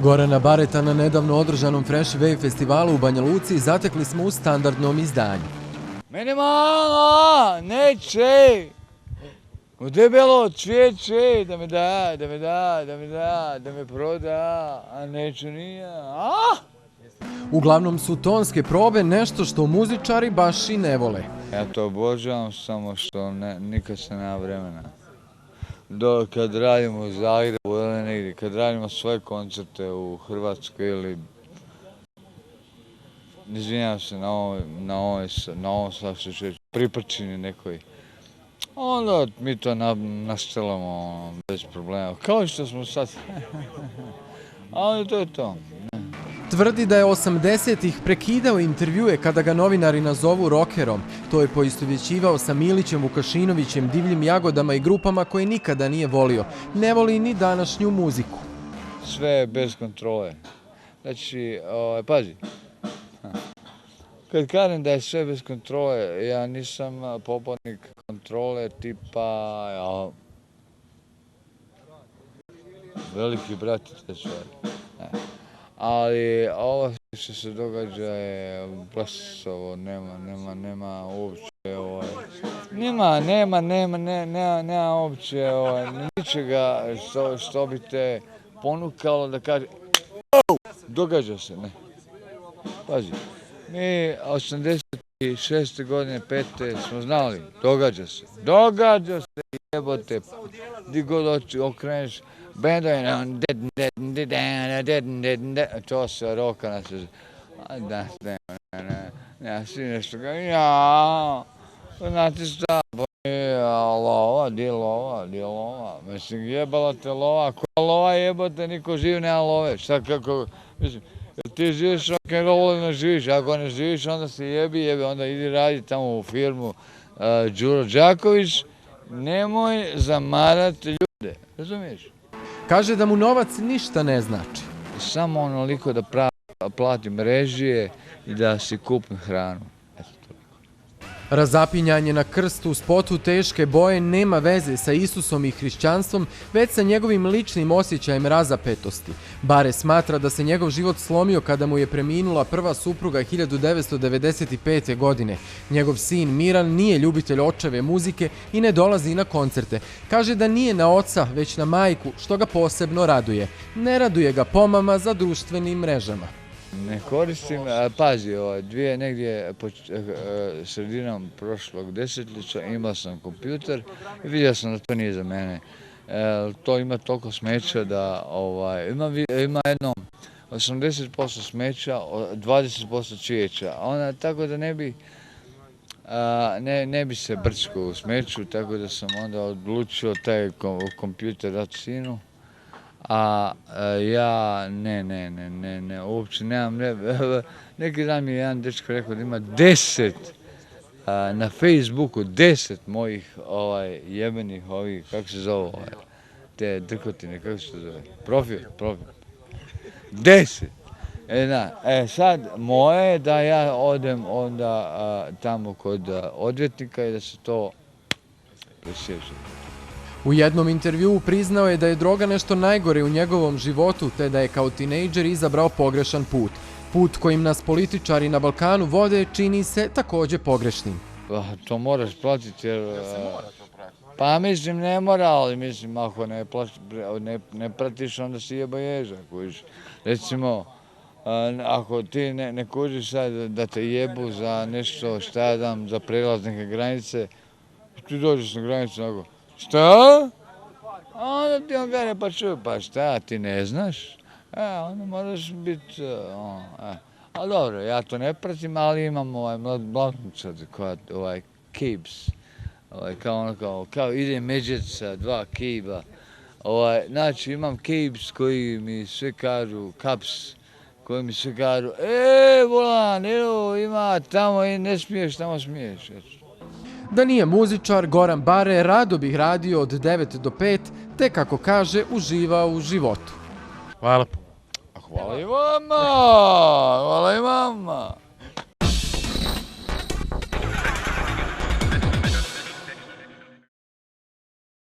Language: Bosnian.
Gorana Bareta na nedavno održanom Fresh Wave festivalu u Banja Luci zatekli smo u standardnom izdanju. Mene mala, neće, u debelo cvijeće, da me da, da me proda, a neću nije, Uglavnom su tonske probe nešto što muzičari baš i ne vole. Ja to obožavam, samo što nikad se nema vremena. Kad radimo u Zagrebu ili negdje, kad radimo svoje koncerte u Hrvatskoj ili... Izvinjam se na ovom svašta priprčini nekoj. Onda mi to naštelamo bez problema. Kao što smo sad. Ali to je to. Tvrdi da je 80-ih prekidao intervjue kada ga novinari nazovu rockerom. To je poistovjećivao sa Milićem Vukašinovićem, Divljim jagodama i grupama koje nikada nije volio. Ne voli ni današnju muziku. Sve je bez kontrole. Znači, pazi. Kad kažem da je sve bez kontrole, ja nisam pobornik kontrole tipa... Veliki brat i te stvari. Ali ovo što se događa je blesovo, nema uopće nema uopće ničega što bi te ponukalo da kaže događa se, ne. Pazi, mi 86. godine, 5. smo znali, događa se jebote, di god okreneš, benda je to se roka na se, ja si nešto ga, znate šta, lova, di lova, mislim jebala te lova, koja lova jebote, niko živ nema love, šta kako, mislim, ti živiš rock'n'roll ili ne živiš, ako ne živiš onda se jebi, onda idi radi tamo u firmu Đuro Đaković, nemoj zamarati ljude, razumiješ? Kaže da mu novac ništa ne znači. Samo onoliko da platim režije i da si kupim hranu. Razapinjanje na krstu u spotu Teške boje nema veze sa Isusom i hrišćanstvom, već sa njegovim ličnim osjećajem razapetosti. Bare smatra da se njegov život slomio kada mu je preminula prva supruga 1995. godine. Njegov sin Miran nije ljubitelj očeve muzike i ne dolazi na koncerte. Kaže da nije na oca, već na majku, što ga posebno raduje. Ne raduje ga pomama za društvenim mrežama. Ne koristim, pazi, negdje sredinom prošlog desetljeća imao sam kompjuter i vidio sam da to nije za mene. To ima toliko smeća da ima jedno 80% smeća, 20% cvijeća. Tako da ne bi se brčkao u smeću, tako da sam onda odlučio taj kompjuter dati sinu. A ja ne, uopće nemam, neki dan mi je jedan dečko rekao da ima 10, na Facebooku 10 mojih jebenih kako se zove, te drkotine, kako se to zove, profil. 10! Sad moje je da ja odem onda tamo kod odvjetnika i da se to presječe. U jednom intervjuu priznao je da je droga nešto najgore u njegovom životu, te da je kao tinejdžer izabrao pogrešan put. Put kojim nas političari na Balkanu vode čini se također pogrešnim. To moraš platiti jer... Pa mislim ne mora, ali mislim ako ne pratiš onda si jeba ježa. Recimo, ako ti ne kužiš sad da te jebu za nešto, šta ja dam, za prelaz neke granice, ti dođeš na granicu onako, šta? Onda ti on kaže, pa čuj, pa šta, ti ne znaš? Onda moraš biti, ali dobro, ja to ne pratim, ali imam mladunčad koja, kibs, kao ide međet sa 2 kiba. Znači imam kibs koji mi sve kažu, kaps, koji mi sve kažu, volan, evo ima tamo i ne smiješ, tamo smiješ. Da nije muzičar, Goran Bare rado bih radio od 9 do 5, te kako kaže, uživa u životu. Hvala. Hvala i vama!